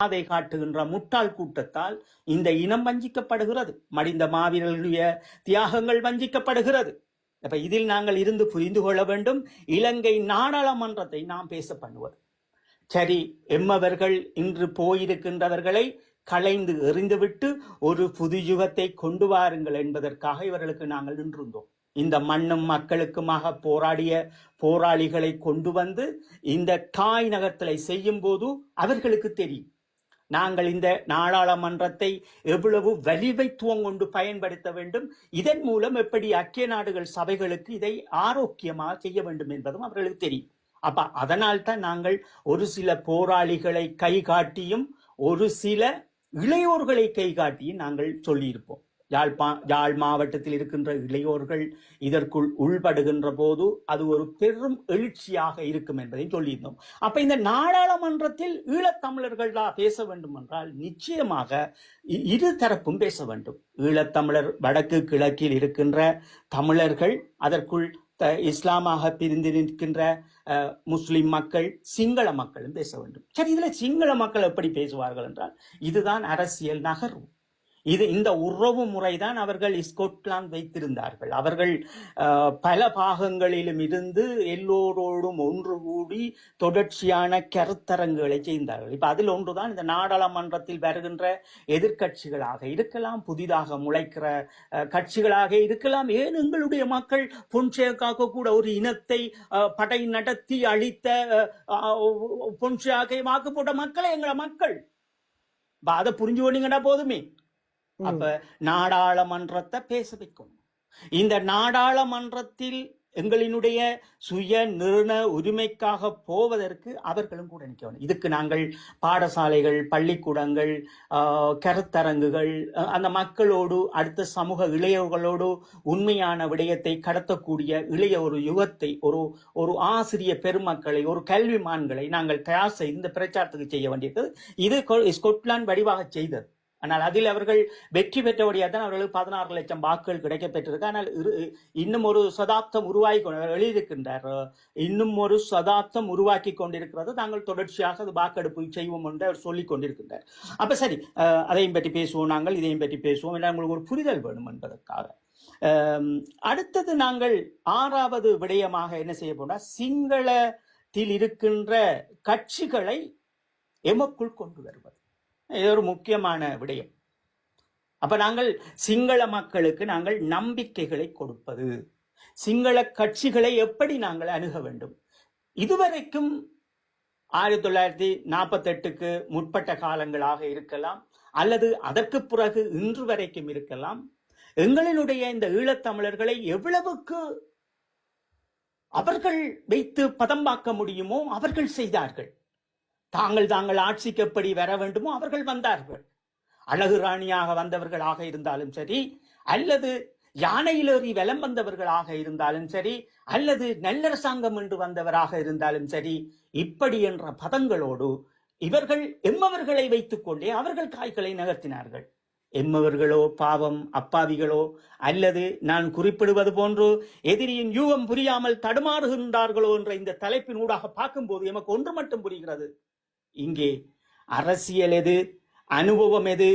அதை காட்டுகின்ற முட்டாள் கூட்டத்தால் இந்த இனம் வஞ்சிக்கப்படுகிறது. மடிந்த மாவீரர்களுடைய தியாகங்கள் வஞ்சிக்கப்படுகிறது. அப்ப இதில் நாங்கள் இருந்து புரிந்து கொள்ள வேண்டும். இலங்கை நாடாளுமன்றத்தை நாம் பேச பண்ணுவது சரி. எம்மவர்கள் இன்று போயிருக்கின்றவர்களை களைந்து எறிந்துவிட்டு ஒரு புது யுகத்தை கொண்டு வாருங்கள் என்பதற்காக இவர்களுக்கு நாங்கள் நின்றிருந்தோம். இந்த மண்ணும் மக்களுக்குமாக போராடிய போராளிகளை கொண்டு வந்து இந்த காய் நகர்த்தலை செய்யும் போது அவர்களுக்கு தெரியும் நாங்கள் இந்த நாடாளுமன்றத்தை எவ்வளவு வலிமைத்துவம் கொண்டு பயன்படுத்த வேண்டும், இதன் மூலம் எப்படி ஐக்கிய நாடுகள் சபைகளுக்கு இதை ஆரோக்கியமாக செய்ய வேண்டும் என்பதும் அவர்களுக்கு தெரியும். அப்ப அதனால்தான் நாங்கள் ஒரு சில போராளிகளை கை காட்டியும் ஒரு சில இளையோர்களை கை காட்டியும் நாங்கள் சொல்லியிருப்போம். யாழ் மாவட்டத்தில் இருக்கின்ற இளையோர்கள் இதற்குள் உள்படுகின்ற போது அது ஒரு பெரும் எழுச்சியாக இருக்கும் என்பதையும் சொல்லியிருந்தோம். அப்ப இந்த நாடாளுமன்றத்தில் ஈழத்தமிழர்கள் பேச வேண்டும் என்றால் நிச்சயமாக இரு தரப்பும் பேச வேண்டும். ஈழத்தமிழர் வடக்கு கிழக்கில் இருக்கின்ற தமிழர்கள், அதற்குள் இஸ்லாமாக பிரிந்து நிற்கின்ற முஸ்லிம் மக்கள், சிங்கள மக்களும் பேச வேண்டும். சரி, இதுல சிங்கள மக்கள் எப்படி பேசுவார்கள் என்றால் இதுதான் அரசியல் நகர்வு. இந்த உறவு முறைதான் அவர்கள் ஸ்கொட்லாந்து வைத்திருந்தார்கள். அவர்கள் பல பாகங்களிலும் இருந்து எல்லோரோடும் ஒன்று கூடி தொடர்ச்சியான கருத்தரங்குகளை செய்தார்கள். இப்ப அதில் ஒன்றுதான் இந்த நாடாளுமன்றத்தில் வருகின்ற எதிர்கட்சிகளாக இருக்கலாம், புதிதாக முளைக்கிற கட்சிகளாக இருக்கலாம். ஏன் எங்களுடைய மக்கள் பொன்சேகாக கூட ஒரு இனத்தை படை நடத்தி அழித்த பொன்சேகாவை வாக்கு போட்ட மக்களே எங்கள மக்கள். அதை புரிஞ்சு கொண்டீங்கன்னா போதுமே. அப்ப நாடாளுமன்றத்தை பேச வைக்கணும். இந்த நாடாளுமன்றத்தில் எங்களினுடைய சுய நிர்ண உரிமைக்காக போவதற்கு அவர்களும் கூட நிற்கணும். இதுக்கு நாங்கள் பாடசாலைகள், பள்ளிக்கூடங்கள், கருத்தரங்குகள், அந்த மக்களோடு, அடுத்த சமூக இளையவர்களோடு உண்மையான விடயத்தை கடத்தக்கூடிய இளைய ஒரு யுகத்தை, ஒரு ஆசிரிய பெருமக்களை, ஒரு கல்விமான்களை நாங்கள் தயார் செய்து இந்த பிரச்சாரத்துக்கு செய்ய வேண்டியிருக்கிறது. இது ஸ்கொட்லாந்து வடிவாக செய்தது. ஆனால் அதில் அவர்கள் வெற்றி பெற்றபடியாக தான் அவர்களுக்கு 16 லட்சம் வாக்குகள் கிடைக்க பெற்றிருக்கு. ஆனால் இன்னும் ஒரு சதாப்தம் உருவாக்கி எழுதியிருக்கின்றார். இன்னும் ஒரு சதாப்தம் உருவாக்கி கொண்டிருக்கிறது. தாங்கள் தொடர்ச்சியாக அது வாக்கெடுப்பு செய்வோம் என்று அவர் சொல்லிக் கொண்டிருக்கின்றார். அப்ப சரி, அதையும் பற்றி பேசுவோம், நாங்கள் இதையும் பற்றி பேசுவோம். எல்லாம் உங்களுக்கு ஒரு புரிதல் வேணும் என்பதற்காக. அடுத்தது நாங்கள் 6வது விடயமாக என்ன செய்ய போனா, சிங்களத்தில் இருக்கின்ற கட்சிகளை எமக்குள் கொண்டு வருவது. இது ஒரு முக்கியமான விடயம். அப்ப நாங்கள் சிங்கள மக்களுக்கு நாங்கள் நம்பிக்கைகளை கொடுப்பது, சிங்கள கட்சிகளை எப்படி நாங்கள் அணுக வேண்டும். இதுவரைக்கும் 1948க்கு முற்பட்ட காலங்களாக இருக்கலாம், அல்லது அதற்கு பிறகு இன்று வரைக்கும் இருக்கலாம், எங்களினுடைய இந்த ஈழத்தமிழர்களை எவ்வளவுக்கு அவர்கள் வைத்து பதம்பாக்க முடியுமோ அவர்கள் செய்தார்கள். தாங்கள் ஆட்சிக்கு எப்படி வர வேண்டுமோ அவர்கள் வந்தார்கள். அழகு ராணியாக வந்தவர்களாக இருந்தாலும் சரி, அல்லது யானையிலேறி வலம் வந்தவர்களாக இருந்தாலும் சரி, அல்லது நல்லரசாங்கம் என்று வந்தவராக இருந்தாலும் சரி, இப்படி என்ற பதங்களோடு இவர்கள் எம்மவர்களை வைத்துக் கொண்டே அவர்கள் காய்களை நகர்த்தினார்கள். எம்மவர்களோ பாவம் அப்பாவிகளோ, அல்லது நான் குறிப்பிடுவது போன்று எதிரியின் யூகம் புரியாமல் தடுமாறுகின்றார்களோ என்ற இந்த தலைப்பின் ஊடாக பார்க்கும்போது எமக்கு ஒன்று மட்டும் புரிகிறது. இங்கே அரசியல் எது, அனுபவம் எது,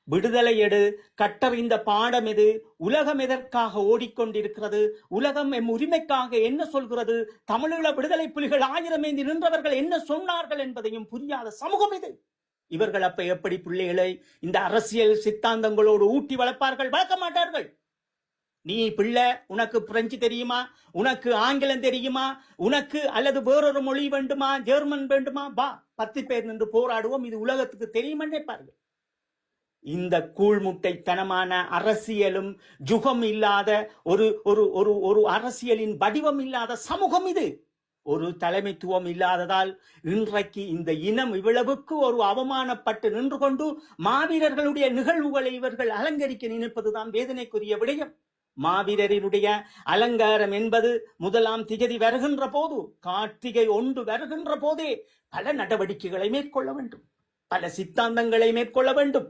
விடுதலை எது, கற்றறிந்த பாடம் எது, உலகம் எதற்காக ஓடிக்கொண்டிருக்கிறது, உலகம் எம் உரிமைக்காக என்ன சொல்கிறது, தமிழீழ விடுதலை புலிகள் 1000 ஏந்தி நின்றவர்கள் என்ன சொன்னார்கள் என்பதையும் புரியாத சமூகம் இது. இவர்கள் அப்ப எப்படி பிள்ளைகளை இந்த அரசியல் சித்தாந்தங்களோடு ஊட்டி வளர்ப்பார்கள்? வளர்க்க மாட்டார்கள். நீ பிள்ளை, உனக்கு பிரெஞ்சு தெரியுமா, உனக்கு ஆங்கிலம் தெரியுமா, உனக்கு அல்லது வேறொரு மொழி வேண்டுமா, ஜெர்மன் வேண்டுமா, வா 10 பேர் நின்று போராடுவோம், இது உலகத்துக்கு தெரியுமா நினைப்பார்கள். இந்த கூழ்முட்டைத்தனமான அரசியலும் ஜுகம் இல்லாத ஒரு அரசியலின் வடிவம் இல்லாத சமூகம் இது. ஒரு தலைமைத்துவம் இல்லாததால் இன்றைக்கு இந்த இனம் இவ்வளவுக்கு ஒரு அவமானப்பட்டு நின்று கொண்டு மாவீரர்களுடைய நிகழ்வுகளை இவர்கள் அலங்கரிக்க நினைப்பதுதான் வேதனைக்குரிய விடயம். மாவீரரினுடைய அலங்காரம் என்பது 1ஆம் திகதி வருகின்ற போது, கார்த்திகை 1 வருகின்ற போதே பல நடவடிக்கைகளை மேற்கொள்ள வேண்டும், பல சித்தாந்தங்களை மேற்கொள்ள வேண்டும்.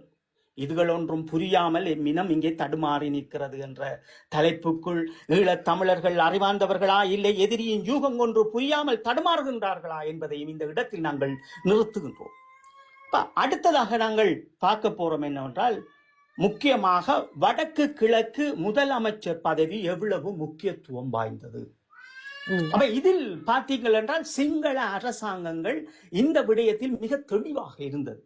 இதுகள் ஒன்றும் புரியாமல் எம்மினம் இங்கே தடுமாறி நிற்கிறது என்ற தலைப்புக்குள் ஈழத் தமிழர்கள் அறிவார்ந்தவர்களா, இல்லை எதிரியின் யூகம் ஒன்று புரியாமல் தடுமாறுகின்றார்களா என்பதையும் இந்த இடத்தில் நாங்கள் நிறுத்துகின்றோம். அடுத்ததாக நாங்கள் பார்க்க போறோம் என்னவென்றால், முக்கியமாக வடக்கு கிழக்கு முதலமைச்சர் பதவி எவ்வளவு முக்கியத்துவம் வாய்ந்தது. அப்ப இதில் பார்த்தீங்கள் என்றால் சிங்கள அரசாங்கங்கள் இந்த விடயத்தில் மிக தெளிவாக இருந்தது.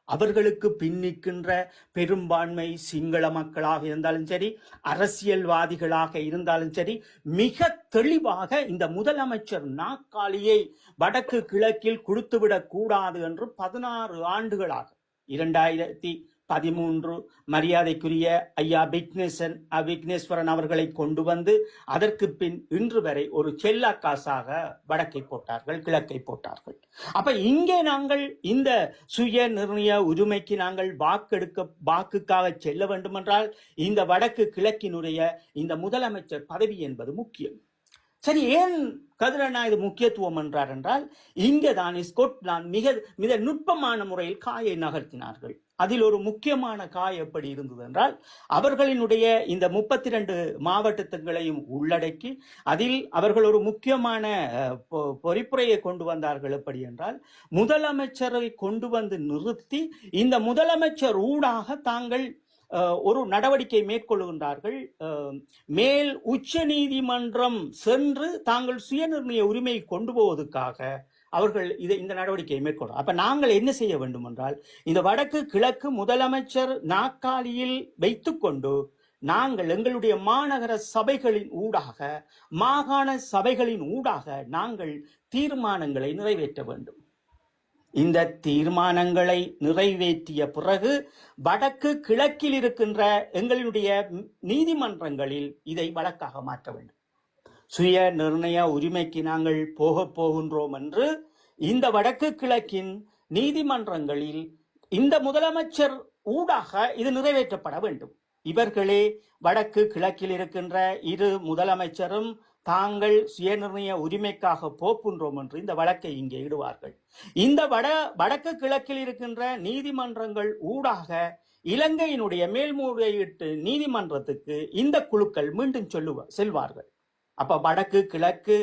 அவர்களுக்கு பின்னிக்கின்ற பெரும்பான்மை சிங்கள மக்களாக இருந்தாலும் சரி, அரசியல்வாதிகளாக இருந்தாலும் சரி, மிக தெளிவாக இந்த முதலமைச்சர் நாற்காலியை வடக்கு கிழக்கில் கொடுத்துவிடக் கூடாது என்று 16 ஆண்டுகளாக 2013 மரியாதைக்குரிய ஐயா விக்னேஸ்வரன் அவர்களை கொண்டு வந்து அதற்கு பின் இன்று வரை ஒரு செல்லாக்காசாக வடக்கை போட்டார்கள், கிழக்கை போட்டார்கள். அப்ப இங்கே நாங்கள் இந்த சுய நிர்ணய உரிமைக்கு நாங்கள் வாக்குக்காக செல்ல வேண்டுமென்றால் இந்த வடக்கு கிழக்கினுடைய இந்த முதலமைச்சர் பதவி என்பது முக்கியம். சரி, ஏன் கதிரண்ணா இது முக்கியத்துவம் என்றால், இங்கேதான் ஸ்கொட்லாந்து மிக நுட்பமான முறையில் காயை நகர்த்தினார்கள். அதில் ஒரு முக்கியமான காய் எப்படி இருந்தது என்றால், அவர்களினுடைய இந்த 32 மாவட்டங்களையும் உள்ளடக்கி அதில் அவர்கள் ஒரு முக்கியமான பொறிப்புரையை கொண்டு வந்தார்கள். எப்படி என்றால், முதலமைச்சரை கொண்டு வந்து நிறுத்தி இந்த முதலமைச்சர் ஊடாக தாங்கள் ஒரு நடவடிக்கை மேற்கொள்கின்றார்கள். மேல் உச்ச நீதிமன்றம் சென்று தாங்கள் சுயநிர்ணய உரிமையை கொண்டு போவதற்காக அவர்கள் இந்த நடவடிக்கையை மேற்கொள்ளும். அப்ப நாங்கள் என்ன செய்ய வேண்டும் என்றால், இந்த வடக்கு கிழக்கு முதலமைச்சர் நாற்காலியில் வைத்துக்கொண்டு நாங்கள் எங்களுடைய மாநகர சபைகளின் ஊடாக, மாகாண சபைகளின் ஊடாக நாங்கள் தீர்மானங்களை நிறைவேற்ற வேண்டும். இந்த தீர்மானங்களை நிறைவேற்றிய பிறகு வடக்கு கிழக்கில் இருக்கின்ற எங்களுடைய நீதிமன்றங்களில் இதை வழக்காக மாற்ற வேண்டும். சுய நிர்ணய உரிமைக்கு நாங்கள் போகின்றோம் என்று இந்த வடக்கு கிழக்கின் நீதிமன்றங்களில் இந்த முதலமைச்சர் ஊடாக இது நிறைவேற்றப்பட வேண்டும். இவர்களே வடக்கு கிழக்கில் இருக்கின்ற இரு முதலமைச்சரும் தாங்கள் சுயநிர்ணய உரிமைக்காக போகின்றோம் என்று இந்த வழக்கை இங்கே இடுவார்கள். இந்த வடக்கு கிழக்கில் இருக்கின்ற நீதிமன்றங்கள் ஊடாக இலங்கையினுடைய மேல்முறையீட்டு நீதிமன்றத்துக்கு இந்த குழுக்கள் மீண்டும் செல்வார்கள். அப்ப வடக்கு கிழக்கு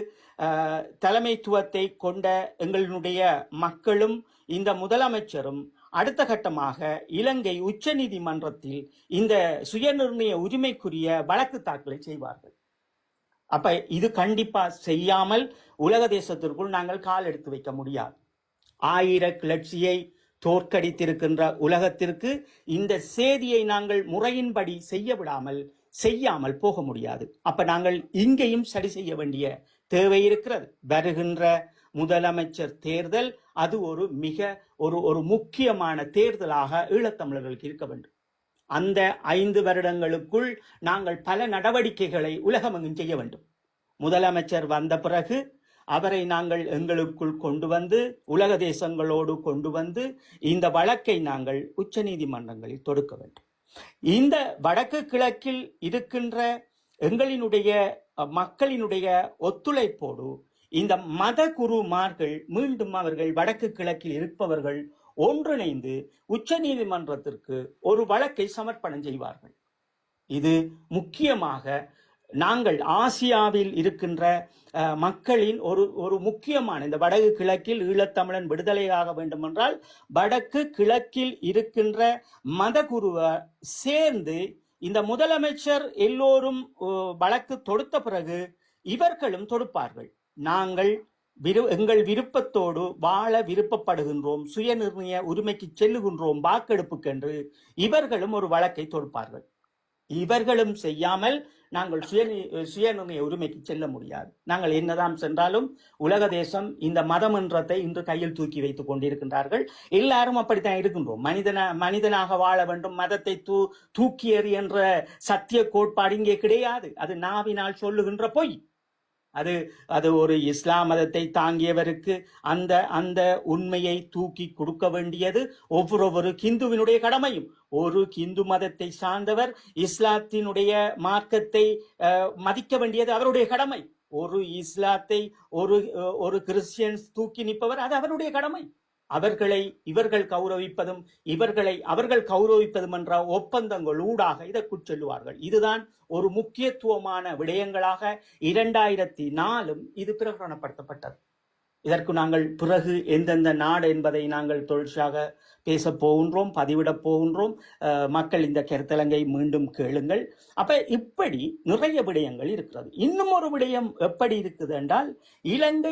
தலைமைத்துவத்தை கொண்ட எங்களுடைய மக்களும் இந்த முதலமைச்சரும் அடுத்த கட்டமாக இலங்கை உச்ச நீதிமன்றத்தில் இந்த சுயநிர்ணய உரிமைக்குரிய வழக்கு தாக்கலை செய்வார்கள். அப்ப இது கண்டிப்பா செய்யாமல் உலக தேசத்திற்குள் நாங்கள் கால் எடுத்து வைக்க முடியாது. 1000 கிளர்ச்சியை தோற்கடித்திருக்கின்ற உலகத்திற்கு இந்த செய்தியை நாங்கள் முறையின்படி செய்யாமல் போக முடியாது. அப்ப நாங்கள் இங்கேயும் சரி செய்ய வேண்டிய தேவை இருக்கிறது. வருகின்ற முதலமைச்சர் தேர்தல் அது ஒரு முக்கியமான தேர்தலாக ஈழத்தமிழர்களுக்கு இருக்க வேண்டும். அந்த 5 வருடங்களுக்குள் நாங்கள் பல நடவடிக்கைகளை உலகமெங்கும் செய்ய வேண்டும். முதலமைச்சர் வந்த பிறகு அவரை நாங்கள் எங்களுக்குள் கொண்டு வந்து உலக தேசங்களோடு கொண்டு வந்து இந்த வழக்கை நாங்கள் உச்ச நீதிமன்றங்களில் தொடுக்க வேண்டும். இந்த வடக்கு கிழக்கில் இருக்கின்ற எங்களினுடைய மக்களினுடைய ஒத்துழைப்போடு இந்த மத குருமார்கள் மீண்டும் அவர்கள் வடக்கு கிழக்கில் இருப்பவர்கள் ஒன்றிணைந்து உச்ச நீதிமன்றத்திற்கு ஒரு வழக்கை சமர்ப்பணம் செய்வார்கள். இது முக்கியமாக நாங்கள் ஆசியாவில் இருக்கின்ற மக்களின் ஒரு முக்கியமான இந்த வடக்கு கிழக்கில் ஈழத்தமிழன் விடுதலையாக வேண்டும் என்றால் வடக்கு கிழக்கில் இருக்கின்ற மத குருவை சேர்ந்து இந்த முதலமைச்சர் எல்லோரும் வழக்கு தொடுத்த பிறகு இவர்களும் தொடுப்பார்கள். நாங்கள் எங்கள் விருப்பத்தோடு வாழ விருப்பப்படுகின்றோம், சுயநிர்ணய உரிமைக்கு செல்லுகின்றோம் வாக்கெடுப்புக்கென்று இவர்களும் ஒரு வழக்கை தொடுப்பார்கள். இவர்களும் செய்யாமல் நாங்கள் சுயநிர்ணய உரிமைக்கு செல்ல முடியாது. நாங்கள் என்னதான் சென்றாலும் உலக தேசம் இந்த மதமன்றத்தை இன்று கையில் தூக்கி வைத்துக் கொண்டிருக்கின்றார்கள். எல்லாரும் அப்படித்தான் இருக்கின்றோம். மனிதனாக வாழ வேண்டும், மதத்தை தூக்கி எறி என்ற சத்திய கோட்பாடு இங்கே கிடையாது. அது நாவினால் சொல்லுகின்ற பொய். அது ஒரு இஸ்லாம் மதத்தை தாங்கியவருக்கு அந்த உண்மையை தூக்கி கொடுக்க வேண்டியது ஒவ்வொரு ஹிந்துவினுடைய கடமையும். ஒரு ஹிந்து மதத்தை சார்ந்தவர் இஸ்லாத்தினுடைய மார்க்கத்தை மதிக்க வேண்டியது அவருடைய கடமை. ஒரு இஸ்லாத்தை ஒரு கிறிஸ்டியன்ஸ் தூக்கி நிற்பவர் அது அவருடைய கடமை. இவர்கள் கௌரவிப்பதும் அவர்கள் கௌரவிப்பதும் என்ற ஒப்பந்தங்கள் ஊடாக இதற்குள் செல்லுவார்கள். இதுதான் ஒரு முக்கியத்துவமான விடயங்களாக 2004 இது பிரகடனப்படுத்தப்பட்டது. இதற்கு நாங்கள் பிறகு எந்தெந்த நாடு என்பதை நாங்கள் தொடர்ச்சியாக பேசப் போகின்றோம், பதிவிடப் போகின்றோம். மக்கள் இந்த கருத்தரங்கை மீண்டும் கேளுங்கள். அப்ப இப்படி நிறைய விடயங்கள் இருக்கிறது. இன்னும் ஒரு விடயம் எப்படி இருக்குது என்றால், இலங்கை